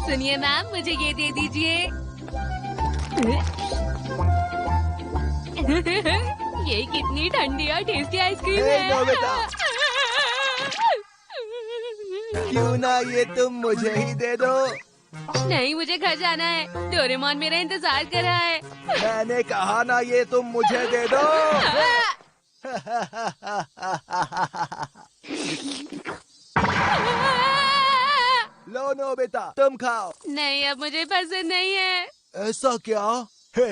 सुनिए मैम, मुझे ये दे दीजिए। ये कितनी ठंडी और टेस्टी आइसक्रीम है। नोबिता, क्यों ना ये तुम मुझे ही दे दो। नहीं, मुझे घर जाना है। डोरेमोन मेरा इंतजार कर रहा है। मैंने कहा ना ये तुम मुझे दे दो। लो नोबिता, तुम खाओ। नहीं, अब मुझे पसंद नहीं है। ऐसा क्या है?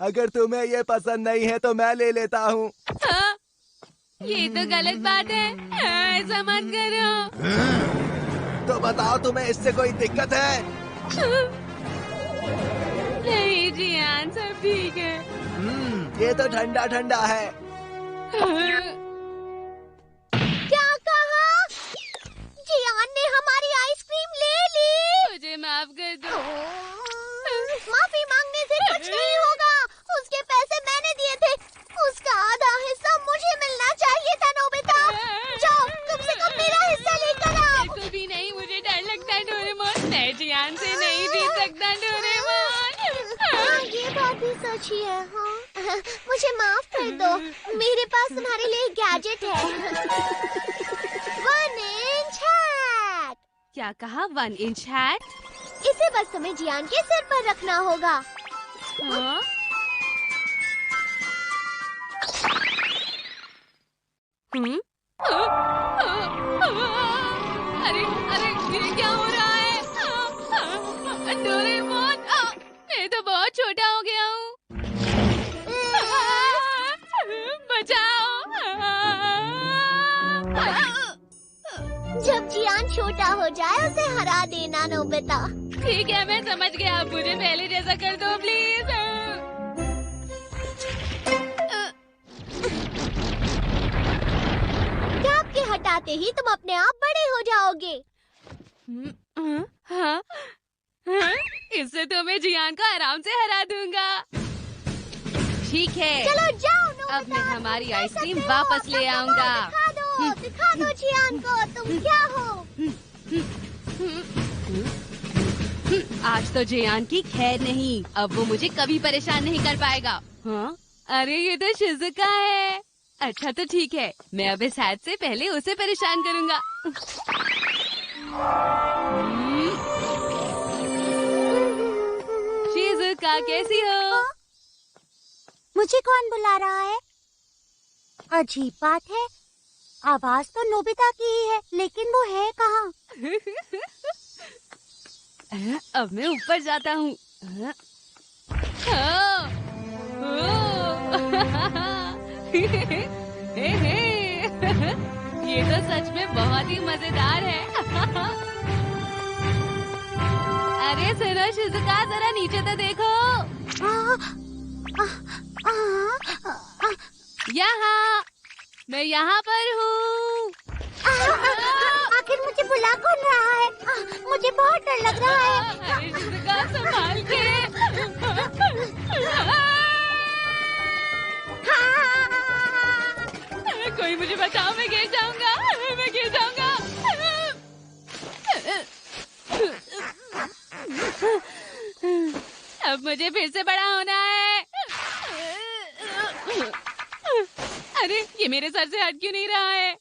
अगर तुम्हें ये पसंद नहीं है तो मैं ले लेता हूँ। हाँ? ये तो गलत बात है। ऐसा मत करो। तो बताओ, तुम्हें इससे कोई दिक्कत है? नहीं जियान, सब ठीक है। ये तो ठंडा ठंडा है। क्या कहा? जियान ने हमारी आइसक्रीम ले ली। मुझे माफ कर दो। माफी मांगने से कुछ नहीं होगा। उसके पैसे मैंने दिए थे। उसका आधा हिस्सा मुझे मिलना चाहिए था। नोबिता, जाओ, कम से कम मेरा हिस्सा लेकर आओ। बिल्कुल भी नहीं, मुझे डर लगता है डोरेमोन। मैं जियान से नहीं जीत सकता डोरेमोन। हाँ, ये बात भी सच ही है। हाँ, मुझे माफ कर दो। मेरे पास तुम्हारे लिए गैजेट है। 1 इंच हैट। क्या कहा? 1 इंच हैट? इसे बस तुम्हें जियान के सिर पर रखना होगा। हाँ? अरे अरे, ये क्या हो रहा है? डोरेमोन, मैं तो बहुत छोटा हो गया हूँ। बचाओ। जब जियान छोटा हो जाए उसे हरा देना। नोबिता, ठीक है, मैं समझ गया। आप मुझे पहले जैसा कर दो प्लीज। क्या आपके हटाते ही तुम अपने आप बड़े हो जाओगे? हाँ? हाँ? इससे तो मैं जियान को आराम से हरा दूंगा। ठीक है, चलो जाओ नोबिता, अब मैं हमारी तुम कर आइसक्रीम सकते हो। वापस ले अपना आऊंगा। दिखा दो जियान को तुम क्या हो। आज तो जियान की खैर नहीं। अब वो मुझे कभी परेशान नहीं कर पाएगा। हाँ? अरे ये तो शिज़ुका है। अच्छा तो ठीक है, मैं अब इस हैट से पहले उसे परेशान करूंगा। शिज़ुका, कैसी हो? मुझे कौन बुला रहा है? अजीब बात है, आवाज तो नोबिता की ही है, लेकिन वो है कहाँ? अब मैं ऊपर जाता हूँ। ये तो सच में बहुत ही मजेदार है। अरे सुनो शिज़ुका, जरा नीचे तो देखो। यहाँ, मैं यहाँ पर हूँ। आखिर मुझे बुला कौन रहा है? मुझे बहुत डर लग रहा है। अरे शिज़ुका, संभाल के। कोई मुझे बचाओ, मैं गिर जाऊंगा। मैं गिर जाऊंगा। अब मुझे फिर से बड़ा होना है। अरे ये मेरे सर से हट क्यों नहीं रहा है?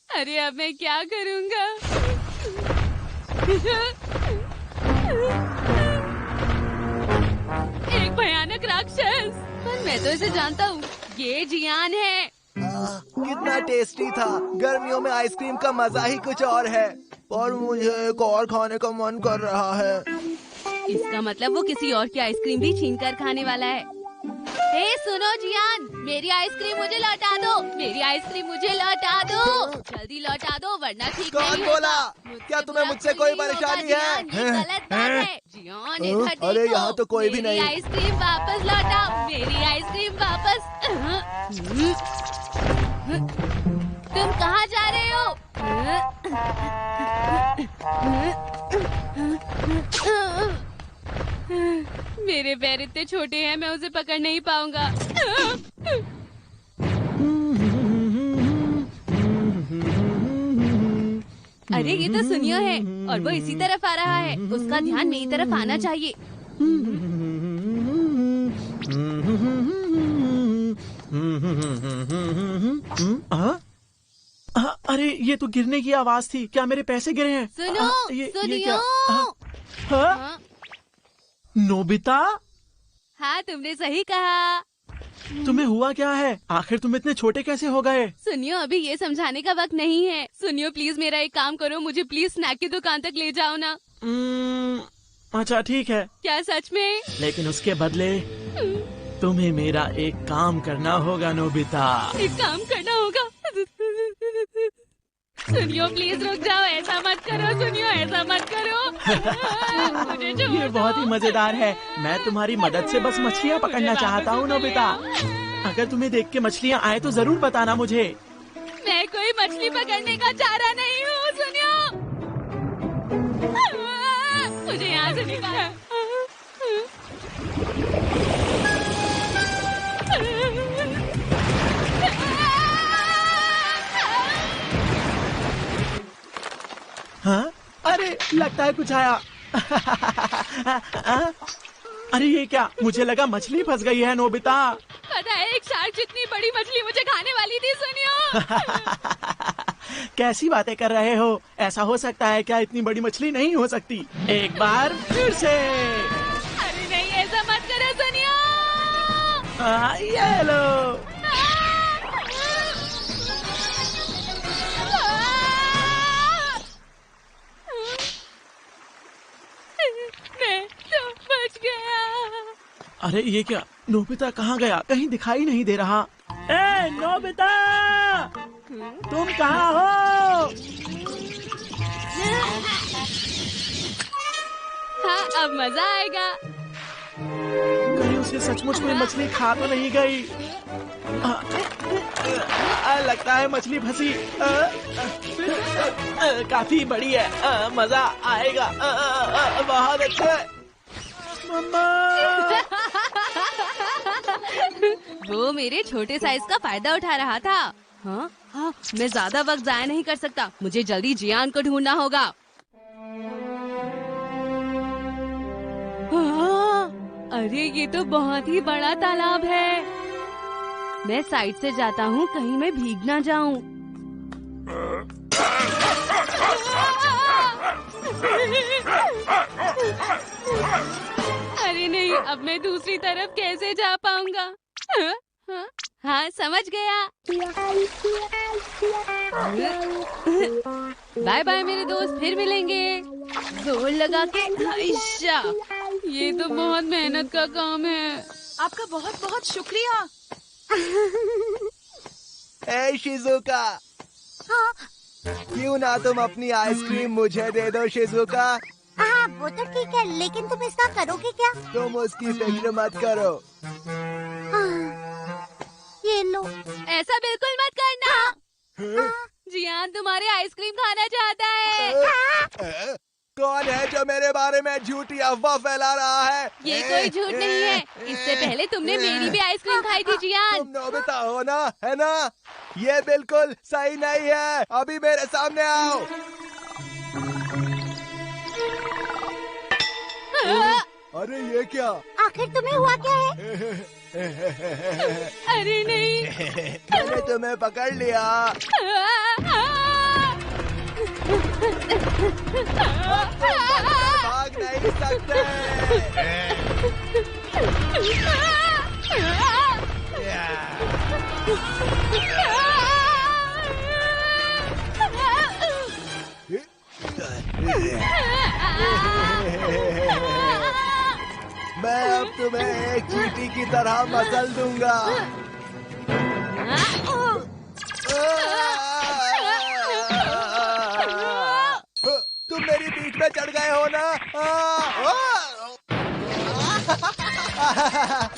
अरे अब मैं क्या करूंगा? एक भयानक राक्षस। पर मैं तो इसे जानता हूँ, ये जियान है। कितना टेस्टी था। गर्मियों में आइसक्रीम का मजा ही कुछ और है। और मुझे एक और खाने का मन कर रहा है। इसका मतलब वो किसी और की आइसक्रीम भी छीन कर खाने वाला है। हे सुनो जियान, मेरी आइसक्रीम मुझे लौटा दो। मेरी आइसक्रीम मुझे लौटा दो। जल्दी लौटा दो वरना ठीक नहीं कौन होगा। बोला? क्या तुम्हें मुझसे कोई परेशानी है? ये गलत बात है। जियान इधर देखो। अरे यहाँ तो कोई भी नहीं। मेरी आइसक्रीम वापस लौटाओ। मेरी आइसक्रीम वापस। तुम कहाँ जा रहे हो? मेरे पैर इतने छोटे हैं, मैं उसे पकड़ नहीं पाऊंगा। अरे ये तो सुनियो है और वो इसी तरफ आ रहा है। उसका ध्यान मेरी तरफ आना चाहिए। अरे ये तो गिरने की आवाज थी। क्या मेरे पैसे गिरे हैं? सुनो, ये सुनियो। क्या? हाँ? नोबिता, हाँ, तुमने सही कहा। तुम्हें हुआ क्या है? आखिर तुम इतने छोटे कैसे हो गए? सुनियो, अभी ये समझाने का वक्त नहीं है। सुनियो, प्लीज मेरा एक काम करो, मुझे प्लीज स्नैक की दुकान तक ले जाओ ना। अच्छा ठीक है, क्या सच में? लेकिन उसके बदले तुम्हें मेरा एक काम करना होगा नोबिता। एक काम करना होगा? सुनियो, प्लीज रुक जाओ, ऐसा मत करो। सुनियो, ऐसा मत करो। मुझे छोड़ ये बहुत ही दो। मजेदार है। मैं तुम्हारी मदद से बस मछलियाँ पकड़ना मुझे चाहता हूँ वापस नोबिता। ले अगर तुम्हें देख के मछलियाँ आए तो जरूर बताना मुझे। मैं कोई मछली पकड़ने का चाह रहा नहीं हूँ। सुनियो, मुझे यहाँ से निकाल। हाँ? अरे लगता है कुछ आया। अरे ये क्या? मुझे लगा मछली फंस गई है नोबिता। पता है, एक शार्क जितनी बड़ी मछली मुझे खाने वाली थी। सुनियो, कैसी बातें कर रहे हो? ऐसा हो सकता है क्या? इतनी बड़ी मछली नहीं हो सकती। एक बार फिर से। अरे नहीं, ऐसा मत करो। सुनियो, ये लो। मैं तो बच गया। अरे ये क्या? नोबिता कहाँ गया? कहीं दिखाई नहीं दे रहा। ए नोबिता, तुम कहाँ हो? हाँ, अब मजा आएगा। कहीं उसे सचमुच में मछली खा तो नहीं गई? लगता है मछली फंसी। काफी बड़ी है। मजा आएगा। बहुत अच्छा। मम्मा, वो मेरे छोटे साइज का फायदा उठा रहा था। हाँ हाँ, मैं ज्यादा वक्त जाया नहीं कर सकता। मुझे जल्दी जियान को ढूंढना होगा। हाँ, अरे ये तो बहुत ही बड़ा तालाब है। मैं साइड से जाता हूँ, कहीं मैं भीग ना जाऊँ। अरे नहीं, अब मैं दूसरी तरफ कैसे जा पाऊंगा? हाँ, हाँ, हाँ, समझ गया। बाय बाय मेरे दोस्त, फिर मिलेंगे। जोर लगा के। आयशा, ये तो बहुत मेहनत का काम है। आपका बहुत बहुत शुक्रिया। ए शिजुका, हाँ, क्यों ना तुम अपनी आइसक्रीम मुझे दे दो शिजुका। हाँ, वो तो ठीक है, लेकिन तुम इसका करोगे क्या? तुम उसकी फिक्र मत करो। हाँ, ये लो। ऐसा बिल्कुल मत करना। जियान तुम्हारे आइसक्रीम खाना चाहता है। कौन है जो मेरे बारे में झूठी अफवाह फैला रहा है? ये कोई झूठ नहीं है। इससे पहले तुमने मेरी भी आइसक्रीम खाई थी जियान। तुम नोबिता हो ना, है ना? ये बिल्कुल सही नहीं है। अभी मेरे सामने आओ। अरे ये क्या? आखिर तुम्हें हुआ क्या है? अरे नहीं। मैंने तुम्हें पकड़ लिया। भाग नहीं सकते। मैं अब तुम्हें एक चींटी की तरह मसल दूंगा। तुम मेरी पीठ में चढ़ गए हो ना?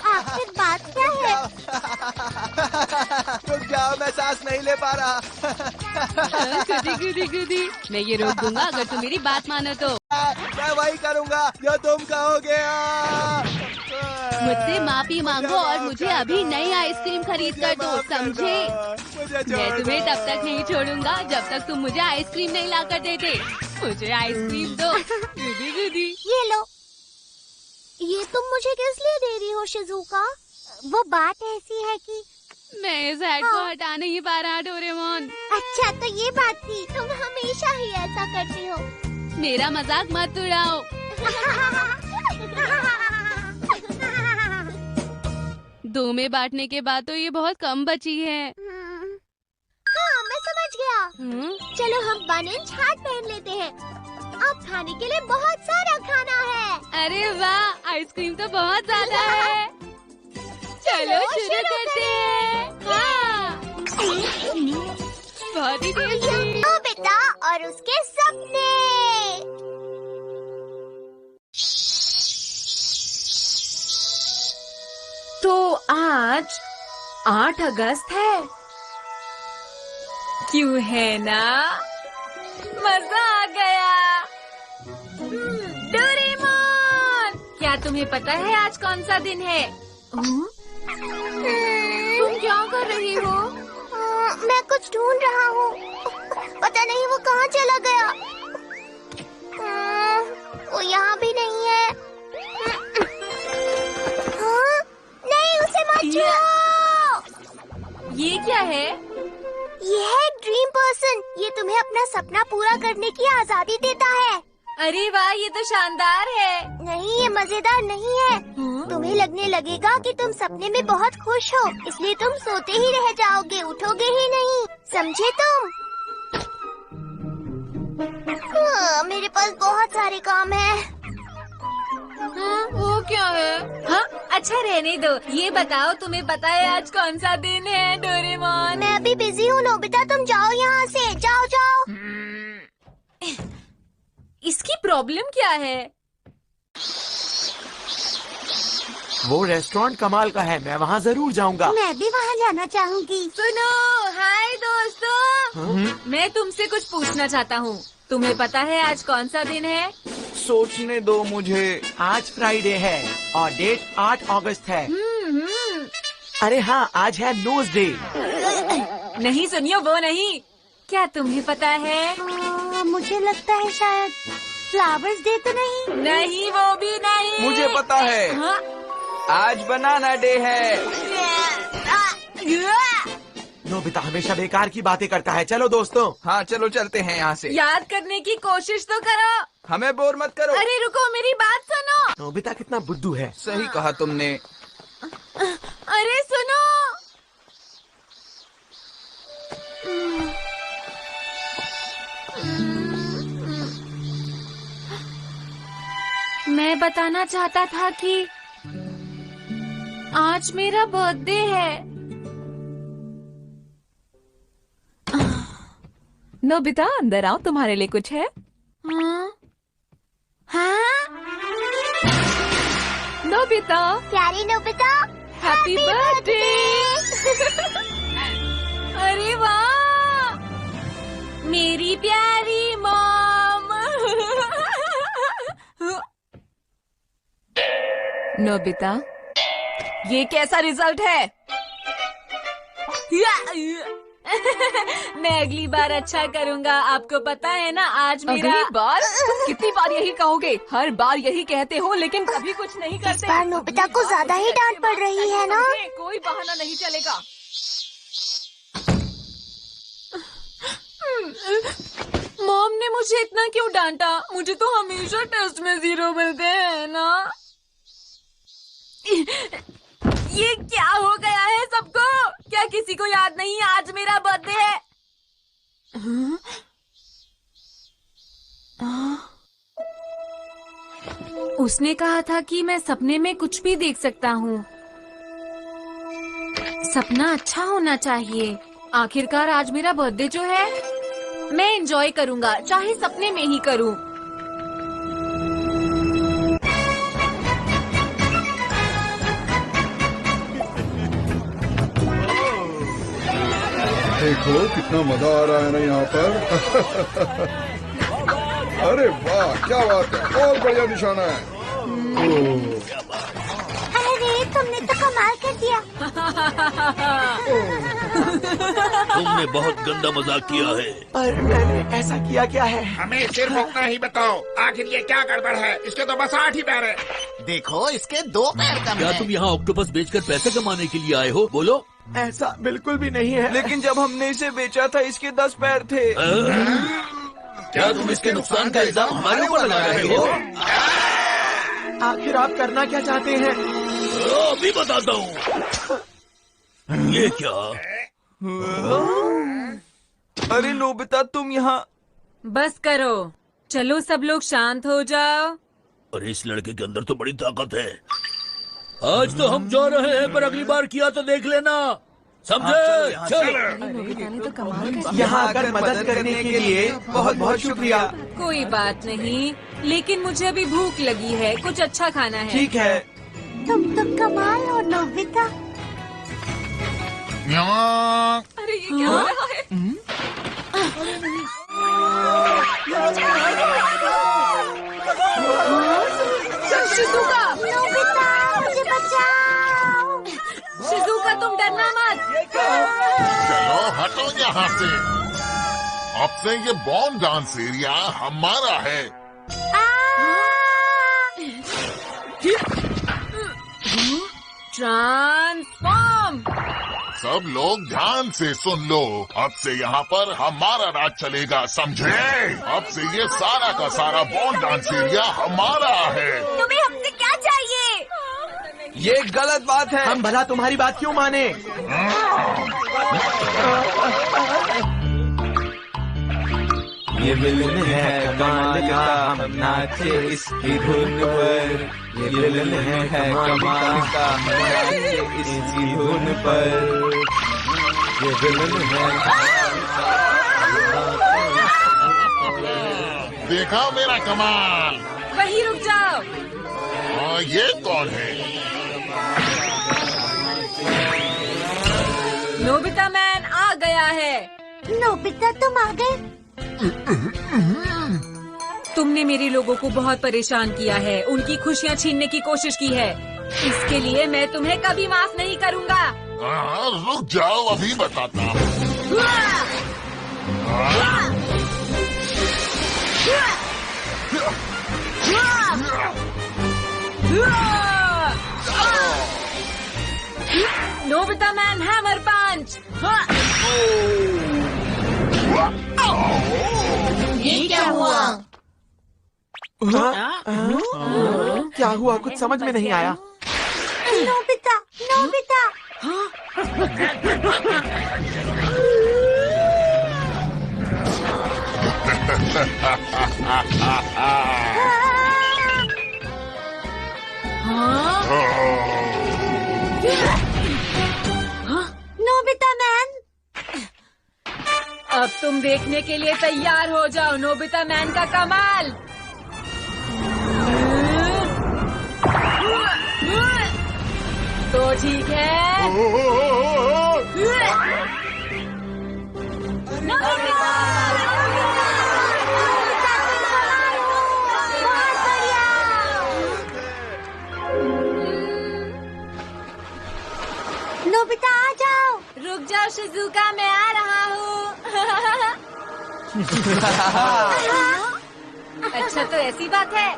आखिर बात क्या है? रुक जाओ, मैं सांस नहीं ले पा रहा। गुदी गुदी गुदी, मैं ये रोक दूंगा अगर तुम मेरी बात मानो तो। मैं वही करूँगा जो तुम कहोगे। मुझसे माफी मांगो और मुझे अभी नई आइसक्रीम खरीद कर दो, समझे? मैं तुम्हें तब तक नहीं छोड़ूंगा जब तक तुम मुझे आइसक्रीम नहीं ला कर देते। मुझे आइसक्रीम दो। गुदी गुदी। ये लो। ये तुम मुझे किस लिए दे रही हो शिजुका? वो बात ऐसी है कि मैं इस हैट को हटा नहीं पा रहा डोरेमोन। अच्छा तो ये बात थी, तुम हमेशा ही ऐसा करती हो। मेरा मजाक मत उड़ाओ। दो में बांटने के बाद तो ये बहुत कम बची है। हाँ मैं समझ गया। चलो हम 1 इंच हाथ पहन लेते हैं। अब खाने के लिए बहुत सारा खाना है। अरे वाह, आइसक्रीम तो बहुत ज्यादा है। चलो शुरू करते हैं। हाँ। बहुत ही टेस्टी। नोबिता और उसके सपने। तो आज 8 अगस्त है, क्यों है ना? मजा आ गया। डोरेमोन, क्या तुम्हें पता है आज कौन सा दिन है? तुम क्या कर रही हो? मैं कुछ ढूंढ रहा हूँ। पता नहीं वो कहाँ चला गया। वो यहाँ भी नहीं है। हाँ? नहीं, उसे मत छुओ। ये क्या है? ये है ड्रीम पर्सन। ये तुम्हें अपना सपना पूरा करने की आजादी देता है। अरे वाह, ये तो शानदार है। नहीं, ये मजेदार नहीं है। तुम्हें लगने लगेगा कि तुम सपने में बहुत खुश हो, इसलिए तुम सोते ही रह जाओगे, उठोगे ही नहीं, समझे तुम? हाँ, मेरे पास बहुत सारे काम है। हाँ, वो क्या है? हाँ, अच्छा रहने दो। ये बताओ, तुम्हें पता है आज कौन सा दिन है डोरेमोन? मैं अभी बिजी हूँ नोबिता, तुम जाओ यहाँ से, जाओ जाओ। इसकी प्रॉब्लम क्या है? वो रेस्टोरेंट कमाल का है, मैं वहाँ जरूर जाऊँगा। मैं भी वहाँ जाना चाहूँगी। सुनो, हाय दोस्तों। मैं तुमसे कुछ पूछना चाहता हूँ। तुम्हें पता है आज कौन सा दिन है? सोचने दो मुझे। आज फ्राइडे है और डेट 8 अगस्त है। अरे हाँ, आज है नोज डे। नहीं सुनियो, वो नहीं। क्या तुम्हें पता है? मुझे लगता है शायद फ्लावर्स डे तो नहीं। नहीं, वो भी नहीं। मुझे पता है। हाँ? आज बनाना डे है। नोबिता हमेशा बेकार की बातें करता है। चलो दोस्तों। हाँ चलो चलते हैं यहाँ से। याद करने की कोशिश तो करो। हमें बोर मत करो। अरे रुको, मेरी बात सुनो। नोबिता कितना बुद्धू है। सही कहा तुमने। अरे सुनो। मैं बताना चाहता था कि आज मेरा बर्थडे है। नोबिता अंदर आओ, तुम्हारे लिए कुछ है। हाँ? हाँ? नोबिता प्यारी नोबिता, हैप्पी बर्थडे। अरे वाह, मेरी प्यारी मॉम। नोबिता, ये कैसा रिजल्ट है? मैं अगली बार अच्छा करूँगा। आपको पता है ना, आज मेरा अगली बार? तुम कितनी बार यही कहोगे? हर बार यही कहते हो लेकिन कभी कुछ नहीं करते। इस बार नोबिता को ज्यादा ही डांट पड़ रही है ना? कोई बहाना नहीं चलेगा। मॉम ने मुझे इतना क्यों डांटा? मुझे तो हमेशा टेस्ट में 0 मिलते हैं ना। ये क्या हो गया है सबको? क्या किसी को याद नहीं आज मेरा बर्थडे है? उसने कहा था कि मैं सपने में कुछ भी देख सकता हूँ। सपना अच्छा होना चाहिए। आखिरकार आज मेरा बर्थडे जो है, मैं एंजॉय करूँगा, चाहे सपने में ही करूँ। देखो कितना मजा आ रहा है ना यहाँ पर। अरे वाह, क्या बात है, बहुत बढ़िया निशाना है। अरे तुमने तो कमाल कर दिया। तुमने बहुत गंदा मजाक किया है। पर मैंने ऐसा किया क्या है? हमें सिर्फ उतना ही बताओ, आखिर ये क्या गड़बड़ है? इसके तो बस 8 ही पैर है। देखो इसके 2 पैर कम क्या हैं। तुम यहाँ ऑक्टोपस बेचकर पैसे कमाने के लिए आए हो? बोलो। ऐसा बिल्कुल भी नहीं है। लेकिन जब हमने इसे बेचा था इसके 10 पैर थे। क्या तुम इसके नुकसान का इल्जाम हमारे ऊपर लगा रहे हो? आखिर आप करना क्या चाहते हैं? अभी बताता हूँ। ये क्या? अरे नोबिता तुम यहाँ। बस करो, चलो सब लोग शांत हो जाओ। अरे इस लड़के के अंदर तो बड़ी ताकत है। आज तो हम जा रहे हैं, पर अगली बार किया तो देख लेना, समझे? चलो। यहाँ आकर मदद करने के लिए बहुत बहुत शुक्रिया। कोई बात नहीं, लेकिन मुझे अभी भूख लगी है, कुछ अच्छा खाना है। ठीक है। तुम तो कमाल हो नोबिता। अरे ये क्या हो रहा है? शिजुका, नोबिता मुझे बचाओ। शिजुका तुम डरना मत। चलो हटो यहाँ से। अब से ये बॉन्ड डांस एरिया हमारा है। ट्रांसफॉर्म। सब लोग ध्यान से सुन लो, अब से यहाँ पर हमारा राज चलेगा, समझे? अब से ये सारा का सारा बॉन्ड डांस एरिया हमारा है। तुम्हें हमसे क्या चाहिए? ये गलत बात है। हम भला तुम्हारी बात क्यों माने? ये विलन है कमाल का, हम नाचे इसकी धुन पर। ये विलन है कमाल का, हम नाचे इसकी धुन पर। ये विलन है। देखा मेरा कमाल? वहीं रुक जाओ। ये कौन है? नोबिता मैन आ गया है। नोबिता तुम आ गए। तुमने मेरे लोगों को बहुत परेशान किया है, उनकी खुशियाँ छीनने की कोशिश की है। इसके लिए मैं तुम्हें कभी माफ नहीं करूँगा। रुक जाओ, अभी बताता हूँ। नोबिता मैन हैमर पंच। ये क्या हुआ? क्या हुआ? कुछ समझ में नहीं आया। Nobita, Nobita. Nobita man. अब तुम देखने के लिए तैयार हो जाओ नोबिता मैन का कमाल। तो ठीक है। नोबिता! नोबिता आ जाओ। रुक जाओ शिजुका, मैं आ रहा हूँ। अच्छा तो ऐसी बात है।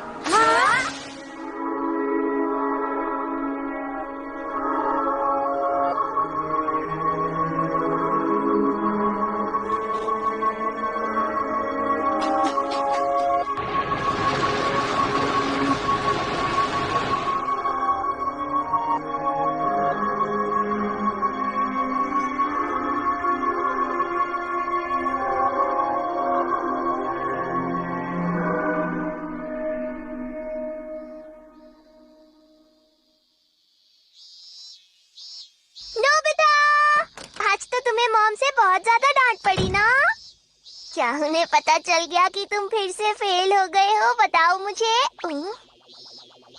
मॉम से बहुत ज्यादा डांट पड़ी ना? क्या उन्हें पता चल गया कि तुम फिर से फेल हो गए हो? बताओ मुझे।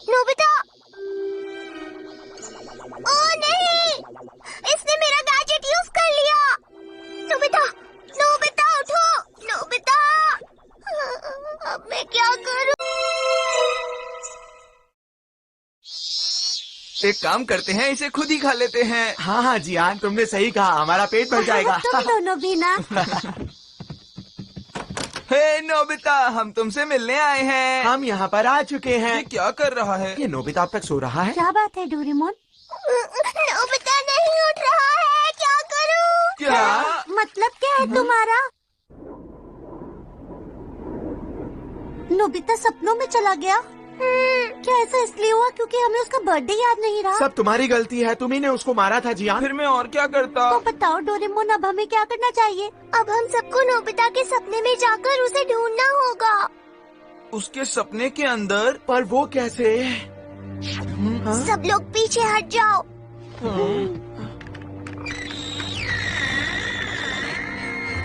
नोबिता! ओ नहीं! इसने मेरा गैजेट यूज कर लिया। नोबिता! एक काम करते हैं, इसे खुद ही खा लेते हैं। हाँ हाँ जियान, तुमने सही कहा, हमारा पेट भर जाएगा। तुम दोनों भी ना। हे नोबिता, हम तुमसे मिलने आए हैं। हम यहाँ पर आ चुके हैं। ये क्या कर रहा है? ये नोबिता अब तक सो रहा है? क्या बात है डोरेमोन? नोबिता नहीं उठ रहा है, क्या करूं? क्या? मतलब क्या है तुम्हारा? नोबिता सपनों में चला गया। क्या ऐसा इसलिए हुआ क्योंकि हमें उसका बर्थडे याद नहीं रहा? सब तुम्हारी गलती है, तुम्ही ने उसको मारा था जियान। फिर मैं और क्या करता? तो बताओ डोरेमोन, अब हमें क्या करना चाहिए? अब हम सबको नोबिता के सपने में जाकर उसे ढूंढना होगा। उसके सपने के अंदर? पर वो कैसे? सब लोग पीछे हट जाओ।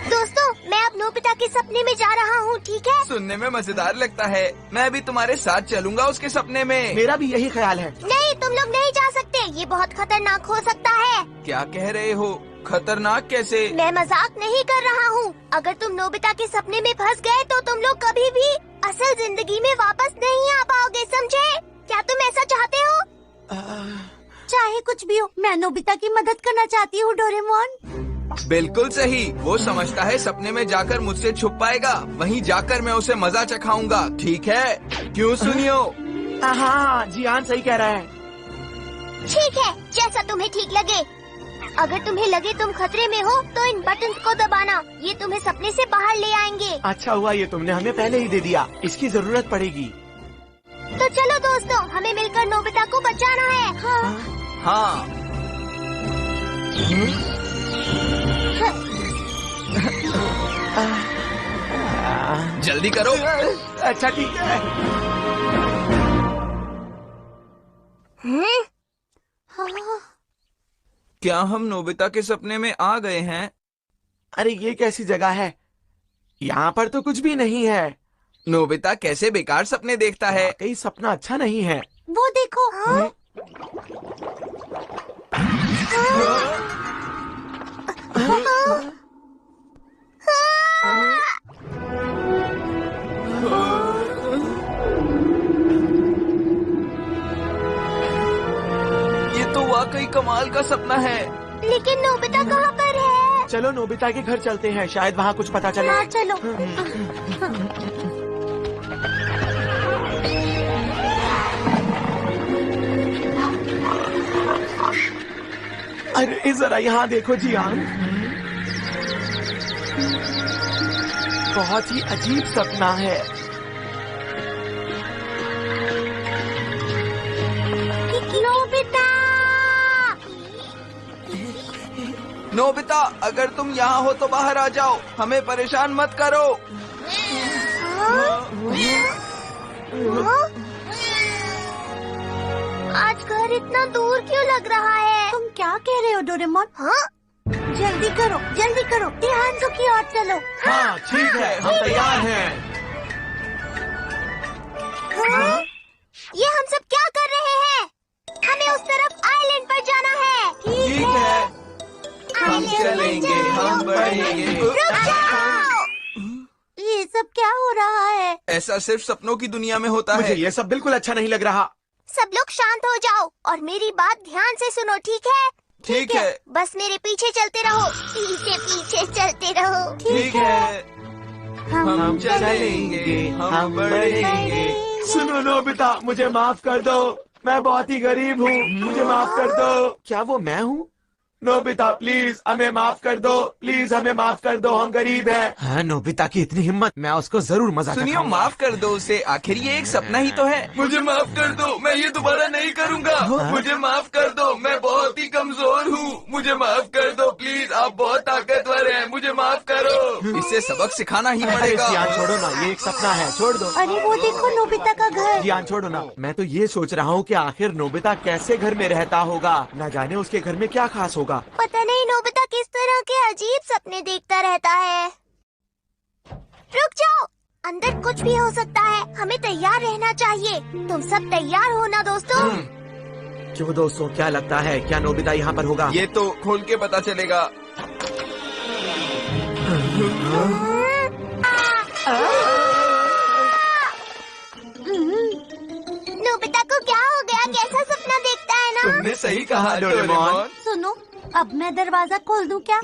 दोस्तों, मैं अब नोबिता के सपने में जा रहा हूँ, ठीक है? सुनने में मजेदार लगता है। मैं भी तुम्हारे साथ चलूंगा उसके सपने में। मेरा भी यही ख्याल है। नहीं, तुम लोग नहीं जा सकते, ये बहुत खतरनाक हो सकता है। क्या कह रहे हो? खतरनाक कैसे? मैं मजाक नहीं कर रहा हूँ। अगर तुम नोबिता के सपने में फंस गए तो तुम लोग कभी भी असल जिंदगी में वापस नहीं आ पाओगे, समझे? क्या तुम ऐसा चाहते हो? चाहे कुछ भी हो, मैं नोबिता की मदद करना चाहती हूँ डोरेमोन। बिल्कुल सही। वो समझता है सपने में जाकर मुझसे छुप पाएगा, वहीं जाकर मैं उसे मजा चखाऊंगा, ठीक है? क्यों सुनियो? हाँ जियान सही कह रहा है। ठीक है, जैसा तुम्हें ठीक लगे। अगर तुम्हें लगे तुम खतरे में हो तो इन बटन्स को दबाना, ये तुम्हें सपने से बाहर ले आएंगे। अच्छा हुआ ये तुमने हमें पहले ही दे दिया, इसकी जरूरत पड़ेगी। तो चलो दोस्तों, हमें मिलकर नोबिता को बचाना है। हाँ। जल्दी करो। अच्छा ठीक है। क्या हम नोबिता के सपने में आ गए हैं? अरे ये कैसी जगह है? यहाँ पर तो कुछ भी नहीं है। नोबिता कैसे बेकार सपने देखता है। कहीं सपना अच्छा नहीं है। वो देखो। ये तो वाकई कमाल का सपना है। लेकिन नोबिता कहाँ पर है? चलो नोबिता के घर चलते हैं, शायद वहाँ कुछ पता चले। हाँ चलो। अरे जरा यहाँ देखो जियान, बहुत ही अजीब सपना है। नोबिता! नोबिता, अगर तुम यहाँ हो तो बाहर आ जाओ, हमें परेशान मत करो। आज घर इतना दूर क्यों लग रहा है? तुम क्या कह रहे हो डोरेमोन? हाँ? जल्दी करो, जल्दी करो, ध्यान से की ओर चलो। हाँ ठीक है, हम तैयार हैं। हाँ? ये हम सब क्या कर रहे हैं? हमें उस तरफ आइलैंड पर जाना है। ठीक है, हम चलेंगे, हम बढ़ेंगे। रुक जाओ! ये सब क्या हो रहा है? ऐसा सिर्फ सपनों की दुनिया में होता मुझे है। ये सब बिल्कुल अच्छा नहीं लग रहा। सब लोग शांत हो जाओ और मेरी बात ध्यान से सुनो, ठीक है? ठीक है। बस मेरे पीछे चलते रहो, पीछे पीछे चलते रहो। ठीक है, हम चलेंगे, हम बढ़ेंगे। सुनो नोबिता, मुझे माफ कर दो, मैं बहुत ही गरीब हूँ, मुझे माफ कर दो। क्या वो मैं हूँ? नोबिता प्लीज हमें माफ कर दो, प्लीज हमें माफ कर दो, हम गरीब हैं। हाँ, नोबिता की इतनी हिम्मत, मैं उसको जरूर मजा सुनियो, माफ कर दो उसे, आखिर ये एक सपना ही तो है। मुझे माफ कर दो, मैं ये दोबारा नहीं करूँगा। मुझे माफ कर दो, मैं बहुत ही कमजोर हूँ, मुझे माफ कर दो प्लीज, आप बहुत ताकतवर हैं, मुझे माफ करो। इससे सबक सिखाना ही पड़ेगा। जियान छोड़ो ना, ये एक सपना है, छोड़ दो। अरे वो देखो नोबिता का घर। जियान छोड़ो ना, मैं तो ये सोच रहा हूँ कि आखिर नोबिता कैसे घर में रहता होगा, न जाने उसके घर में क्या खास होगा। पता नहीं नोबिता किस तरह के अजीब सपने देखता रहता है। रुक जाओ, अंदर कुछ भी हो सकता है, हमें तैयार रहना चाहिए। तुम सब तैयार हो ना दोस्तों? क्यों दोस्तों, क्या लगता है, क्या नोबिता यहाँ पर होगा? ये तो खोल के पता चलेगा। नोबिता को क्या हो गया? कैसा सपना देखता है ना? तुम सही कहा डोरेमोन। सुनो, अब मैं दरवाजा खोल दूं क्या?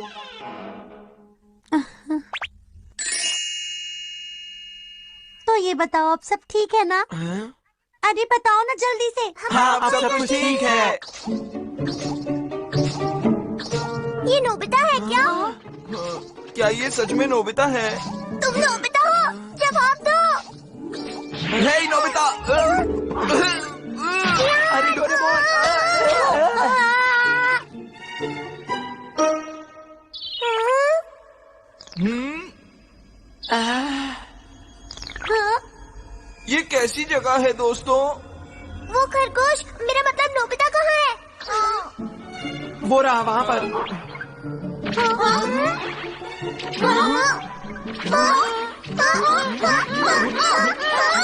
तो ये बताओ, अब सब ठीक है ना? अरे बताओ ना जल्दी से। हाँ, अब सब कुछ ठीक है। ये नोबिता है क्या? क्या ये सच में नोबिता है? तुम नोबिता हो? जवाब दो। हे नोबिता! अरे डोरेमोन! ये कैसी जगह है दोस्तों? वो खरगोश, मेरा मतलब नोबिता कहाँ है? वो रहा वहाँ पर।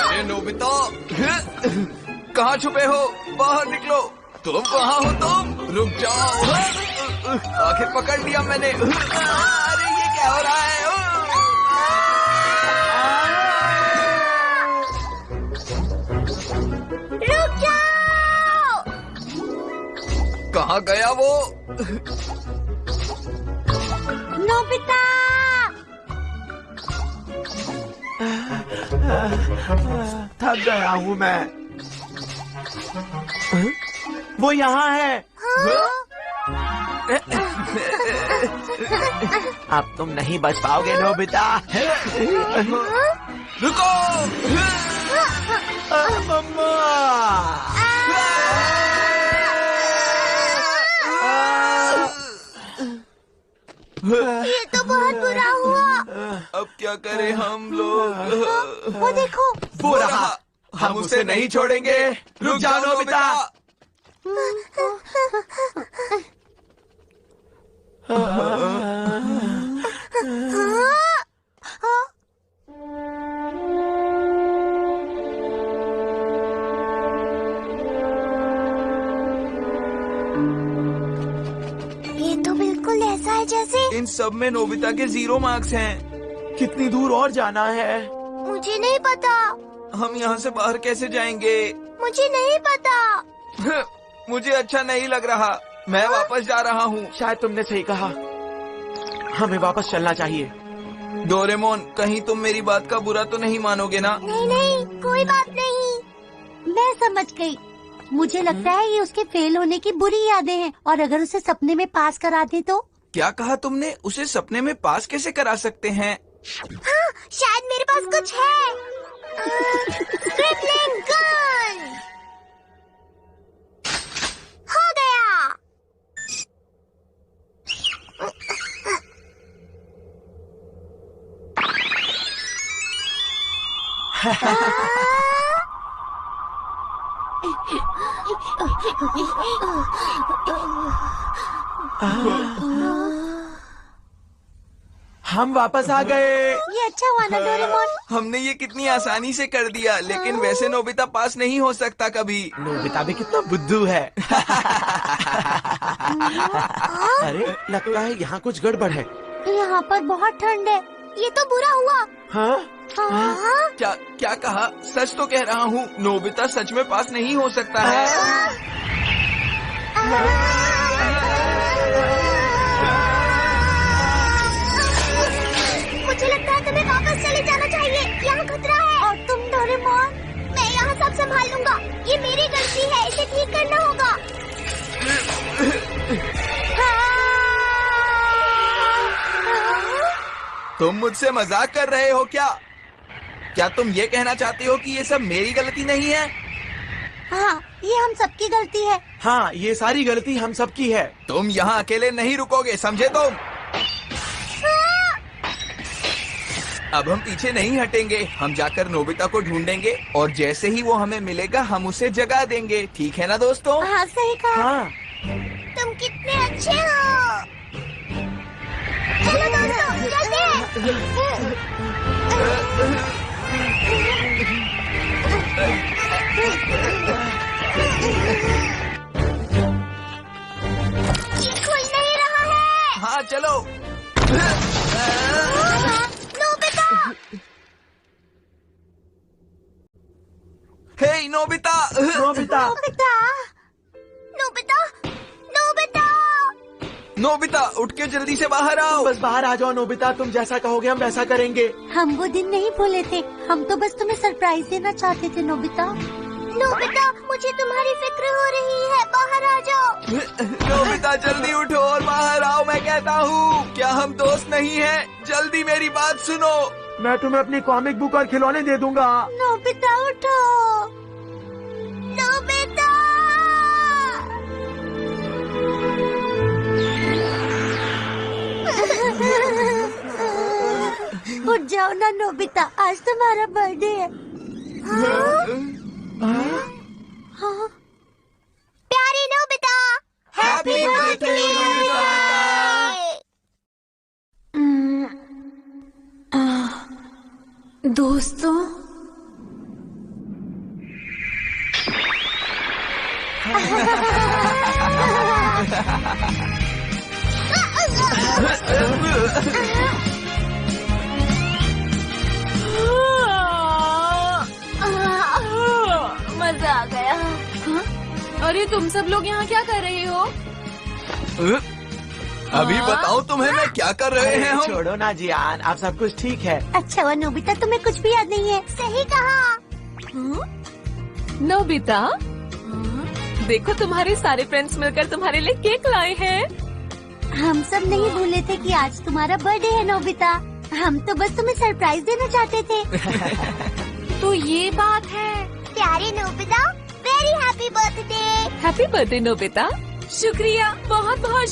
अरे नोबिता, कहाँ छुपे हो? बाहर निकलो। तुम कहाँ हो तुम? रुक जाओ। आखिर पकड़ लिया मैंने। अरे ये क्या हो रहा है? रुक जाओ! कहाँ गया वो? नोबिता! थक गया हूँ मैं। वो यहाँ है। अब तुम नहीं बच पाओगे नोबिता। रुको! मम्मा! ये तो बहुत बुरा हुआ। अब क्या करें हम लोग? वो देखो। वो रहा। हम उसे नहीं छोड़ेंगे। रुक जाओ नोबिता। ये तो बिल्कुल ऐसा है जैसे। इन सब में नोबिता के 0 मार्क्स हैं। कितनी दूर और जाना है? मुझे नहीं पता। हम यहाँ से बाहर कैसे जाएंगे? मुझे नहीं पता। मुझे अच्छा नहीं लग रहा। मैं वापस जा रहा हूँ। शायद तुमने सही कहा। हमें वापस चलना चाहिए। डोरेमोन, कहीं तुम मेरी बात का बुरा तो नहीं मानोगे ना? नहीं नहीं, कोई बात नहीं। मैं समझ गई। मुझे लगता है ये उसके फेल होने की बुरी यादें हैं, और अगर उसे सपने में पास करा दे तो? क्या कहा तुमने? उसे सपने में पास कैसे करा सकते हैं? हाँ, शायद मेरे पास कुछ है। Scribbling gun! हो गया। हम वापस आ गए। ये अच्छा हुआ ना डोरेमोन। हमने ये कितनी आसानी से कर दिया, लेकिन वैसे नोबिता पास नहीं हो सकता कभी। नोबिता भी कितना बुद्धू है। अरे लगता है यहाँ कुछ गड़बड़ है। यहाँ पर बहुत ठंड है। ये तो बुरा हुआ। हाँ? हाँ? क्या क्या कहा? सच तो कह रहा हूँ, नोबिता सच में पास नहीं हो सकता है। मुझे लगता है तुम्हें वापस चले जाना चाहिए। यहाँ खतरा है। और तुम डोरेमोन? मैं यहाँ सब संभाल लूंगा। ये मेरी गलती है, इसे ठीक करना होगा। तुम मुझसे मजाक कर रहे हो क्या? क्या तुम ये कहना चाहते हो कि ये सब मेरी गलती नहीं है? हाँ, ये हम सबकी गलती है। हाँ, ये सारी गलती हम सबकी है। तुम यहाँ अकेले नहीं रुकोगे, समझे तुम? अब हम पीछे नहीं हटेंगे। हम जाकर नोबिता को ढूंढेंगे, और जैसे ही वो हमें मिलेगा हम उसे जगा देंगे। ठीक है ना दोस्तों? हाँ, सही कहा। हाँ। तुम कितने अच्छे हो। चलो दोस्तों, चलते ये खुल नहीं रहा है। हाँ चलो। Nobita! Hey Nobita! Nobita! Nobita! Nobita! Nobita उठ के जल्दी से बाहर आओ। बस बाहर आ जाओ नोबिता, तुम जैसा कहोगे हम वैसा करेंगे। हम वो दिन नहीं भूले थे, हम तो बस तुम्हें सरप्राइज देना चाहते थे नोबिता। नोबिता, मुझे तुम्हारी फिक्र हो रही है, बाहर आ जाओ। नोबिता जल्दी उठो और बाहर आओ, मैं कहता हूँ। क्या हम दोस्त नहीं हैं? जल्दी मेरी बात सुनो। मैं तुम्हें अपनी कॉमिक बुक और खिलौने दे दूंगा। नोबिता उठो, नोबिता। उठ जाओ ना नोबिता, आज तुम्हारा बर्थडे है। हाँ? प्यारी नोबिता, हैप्पी बर्थडे नोबिता। दोस्तों, मजा आ गया। अरे तुम सब लोग यहाँ क्या कर रहे हो? अभी बताओ तुम्हें मैं क्या कर रहे हैं हम? छोड़ो ना जियान, अब सब कुछ ठीक है। अच्छा हुआ नोबिता, तुम्हें कुछ भी याद नहीं है। सही कहा। नोबिता, देखो तुम्हारे सारे फ्रेंड्स मिलकर तुम्हारे लिए केक लाए हैं। हम सब नहीं भूले थे कि आज तुम्हारा बर्थडे है नोबिता। हम तो बस तुम्हें सरप्राइज देना चाहते थे। तो ये बात है। प्यारे Nobita, very happy birthday. Happy birthday Nobita. शुक्रिया, बहुत बहुत